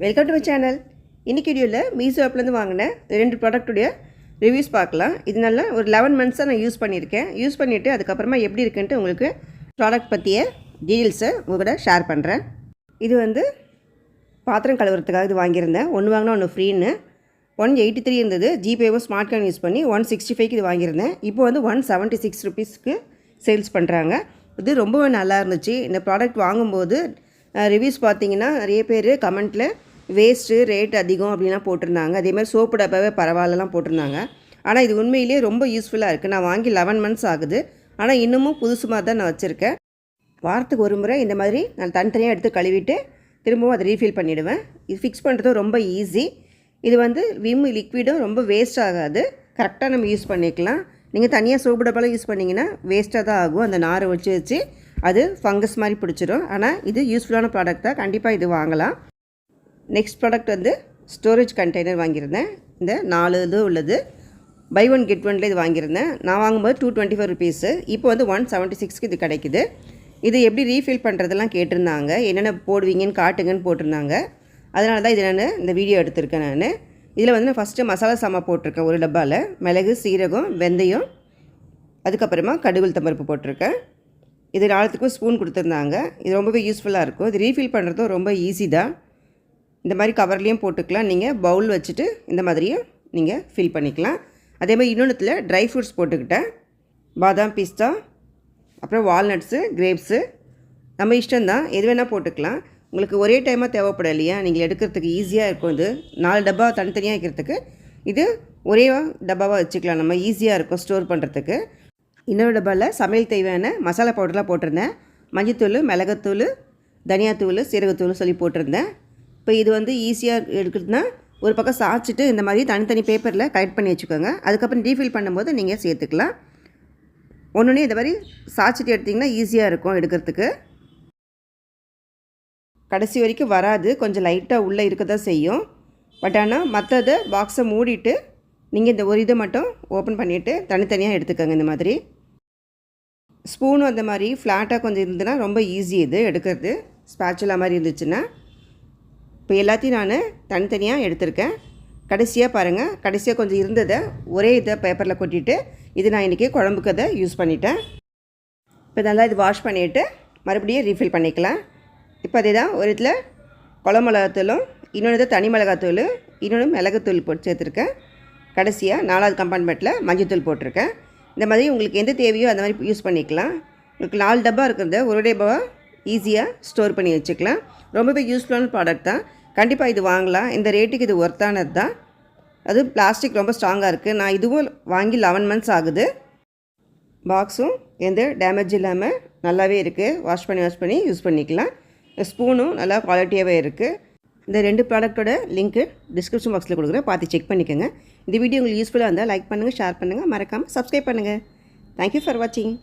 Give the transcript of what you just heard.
Welcome to my channel. இன்றைக்கி வீடியோவில் மீஷோ ஆப்லேருந்து வாங்கின 2 ப்ராடக்ட்டுடைய ரிவ்யூஸ் பார்க்கலாம். இது நல்லா ஒரு 11 மந்த்ஸாக நான் யூஸ் பண்ணியிருக்கேன். யூஸ் பண்ணிவிட்டு அதுக்கப்புறமா எப்படி இருக்குன்ட்டு உங்களுக்கு ப்ராடக்ட் பற்றிய டீட்டெயில்ஸை உங்கள்கிட்ட ஷேர் பண்ணுறேன். இது வந்து பாத்திரம் கழுவுறதுக்காக இது வாங்கியிருந்தேன். ஒன்று வாங்கினா ஒன்று ஃப்ரீன்னு. 183 இருந்தது. ஜிபேவும் ஸ்மார்ட் கார்டு யூஸ் பண்ணி 165க்கு இது வாங்கியிருந்தேன். இப்போ வந்து 176 ருபீஸ்க்கு சேல்ஸ் பண்ணுறாங்க. இது ரொம்பவே நல்லா இருந்துச்சு. இந்த ப்ராடக்ட் வாங்கும்போது ரிவ்யூஸ் பார்த்தீங்கன்னா நிறைய பேர் கமெண்ட்டில் வேஸ்ட்டு ரேட் அதிகம் அப்படின்லாம் போட்டிருந்தாங்க. அதேமாதிரி சோப்பு டப்பாவே பரவாயில்லலாம் போட்டிருந்தாங்க. ஆனால் இது உண்மையிலேயே ரொம்ப யூஸ்ஃபுல்லாக இருக்குது. நான் வாங்கி 11 மந்த்ஸ் ஆகுது. ஆனால் இன்னமும் புதுசுமாக தான் நான் வச்சுருக்கேன். வாரத்துக்கு ஒரு முறை இந்த மாதிரி நான் தனித்தனியாக எடுத்து கழுவிட்டு திரும்பவும் அதை ரீஃபில் பண்ணிவிடுவேன். இது ஃபிக்ஸ் பண்ணுறதும் ரொம்ப ஈஸி. இது வந்து விம் லிக்விடும் ரொம்ப வேஸ்ட் ஆகாது. கரெக்டாக நம்ம யூஸ் பண்ணிக்கலாம். நீங்கள் தனியாக சோப்பு டப்பாலாம் யூஸ் பண்ணிங்கன்னா வேஸ்ட்டாக தான் ஆகும். அந்த நாரை வச்சு அது ஃபங்கஸ் மாதிரி பிடிச்சிரும். ஆனால் இது யூஸ்ஃபுல்லான ப்ராடக்ட் தான். கண்டிப்பாக இது வாங்கலாம். நெக்ஸ்ட் ப்ராடக்ட் வந்து ஸ்டோரேஜ் கண்டெய்னர் வாங்கியிருந்தேன். இந்த 4 இது உள்ளது. பை 1 கெட் 1ல இது வாங்கியிருந்தேன். நான் வாங்கும்போது 225 ருபீஸு. இப்போ வந்து 176க்கு இது கிடைக்குது. இது எப்படி ரீஃபில் பண்ணுறதெல்லாம் கேட்டிருந்தாங்க. என்னென்ன போடுவீங்கன்னு காட்டுங்கன்னு போட்டிருந்தாங்க. அதனால தான் இது நான் இந்த வீடியோ எடுத்திருக்கேன். நான் இதில் வந்து நான் ஃபஸ்ட்டு மசாலா சாமா போட்டிருக்கேன். ஒரு டப்பாவில் மிளகு, சீரகம், வெந்தயம், அதுக்கப்புறமா கடுகு உளுத்தம்பருப்பு போட்டிருக்கேன். இது 4த்துக்கும் ஸ்பூன் கொடுத்துருந்தாங்க. இது ரொம்பவே யூஸ்ஃபுல்லாக இருக்கும். இது ரீஃபில் பண்ணுறதும் ரொம்ப ஈஸி தான். இந்த மாதிரி கவர்லேயும் போட்டுக்கலாம். நீங்கள் பவுல் வச்சுட்டு இந்த மாதிரியும் நீங்கள் ஃபில் பண்ணிக்கலாம். அதே மாதிரி இன்னொன்றுத்தில் ட்ரை ஃப்ரூட்ஸ் போட்டுக்கிட்டேன். பாதாம், பிஸ்தா, அப்புறம் வால்நட்ஸு, கிரேப்ஸு நம்ம இஷ்டம்தான். எது வேணால் போட்டுக்கலாம். உங்களுக்கு ஒரே டைமாக தேவைப்படும் இல்லையா, நீங்கள் எடுக்கிறதுக்கு ஈஸியாக இருக்கும். இது 4 டப்பா தனித்தனியாக வைக்கிறதுக்கு இது ஒரே டப்பாவாக வச்சுக்கலாம். நம்ம ஈஸியாக இருக்கும் ஸ்டோர் பண்ணுறதுக்கு. இன்னொரு டப்பாவில் சமையல் தேவையான மசாலா பவுடர்லாம் போட்டிருந்தேன். மஞ்சத்தூள், மிளகாத்தூள், தனியாத்தூள், சீரகத்தூள் சொல்லி போட்டிருந்தேன். இப்போ இது வந்து ஈஸியாக எடுக்கிறதுனா ஒரு பக்கம் சாய்ச்சிட்டு இந்த மாதிரி தனித்தனி பேப்பரில் கலெக்ட் பண்ணி வச்சுக்கோங்க. அதுக்கப்புறம் ரீஃபில் பண்ணும்போது நீங்கள் சேர்த்துக்கலாம். ஒன்றுனே இந்த மாதிரி சாய்ச்சிட்டு எடுத்திங்கன்னா ஈஸியாக இருக்கும் எடுக்கிறதுக்கு. கடைசி வரைக்கும் வராது. கொஞ்சம் லைட்டாக உள்ளே இருக்க தான் செய்யும். பட் ஆனால் மற்றதை பாக்ஸை மூடிட்டு நீங்கள் இந்த ஒரு இதை மட்டும் ஓப்பன் பண்ணிவிட்டு தனித்தனியாக எடுத்துக்கோங்க. இந்த மாதிரி ஸ்பூனும் அந்த மாதிரி ஃப்ளாட்டாக கொஞ்சம் இருந்ததுன்னா ரொம்ப ஈஸி இது எடுக்கிறது. ஸ்பேச்சுலா மாதிரி இருந்துச்சுன்னா. இப்போ எல்லாத்தையும் நான் தனித்தனியாக எடுத்திருக்கேன். கடைசியாக பாருங்கள், கடைசியாக கொஞ்சம் இருந்ததை ஒரே இதை பேப்பரில் கொட்டிட்டு இது நான் இன்றைக்கி குழம்புக்கு அதை யூஸ் பண்ணிட்டேன். இப்போ நல்லா இது வாஷ் பண்ணிவிட்டு மறுபடியும் ரீஃபில் பண்ணிக்கலாம். இப்போ அதே தான் ஒரு இதில் குழம்பு மிளகாத்தூளும், இன்னொன்று தனி மிளகாத்தூள், இன்னொன்று மிளகுத்தூள் போட்டு சேர்த்துருக்கேன். கடைசியாக 4வது கம்பார்ட்மெண்ட்டில் மஞ்சத்தூள் போட்டிருக்கேன். இந்த மாதிரி உங்களுக்கு எந்த தேவையோ அந்த மாதிரி யூஸ் பண்ணிக்கலாம். உங்களுக்கு 4 டப்பா இருக்கிறத ஒரு டப்பாவாக ஈஸியாக ஸ்டோர் பண்ணி வச்சுக்கலாம். ரொம்பவே யூஸ்ஃபுல்லான ப்ராடக்ட் தான். கண்டிப்பாக இது வாங்கலாம். இந்த ரேட்டுக்கு இது ஒர்த்தானது தான். அது பிளாஸ்டிக் ரொம்ப ஸ்ட்ராங்காக இருக்குது. நான் இதுவும் வாங்கி 11 மந்த்ஸ் ஆகுது. பாக்ஸும் எந்த டேமேஜ் இல்லாமல் நல்லாவே இருக்குது. வாஷ் பண்ணி யூஸ் பண்ணிக்கலாம். ஸ்பூனும் நல்லா குவாலிட்டியாகவே இருக்குது. இந்த 2 ப்ராடக்ட்டோட லிங்க்கு டிஸ்கிரிப்ஷன் பாக்ஸில் கொடுக்குறேன். பார்த்து செக் பண்ணிக்கோங்க. இந்த வீடியோ உங்களுக்கு யூஸ்ஃபுல்லாக இருந்தால் லைக் பண்ணுங்கள், ஷேர் பண்ணுங்கள், மறக்காமல் சப்ஸ்கிரைப் பண்ணுங்கள். தேங்க்யூ ஃபார் வாட்சிங்.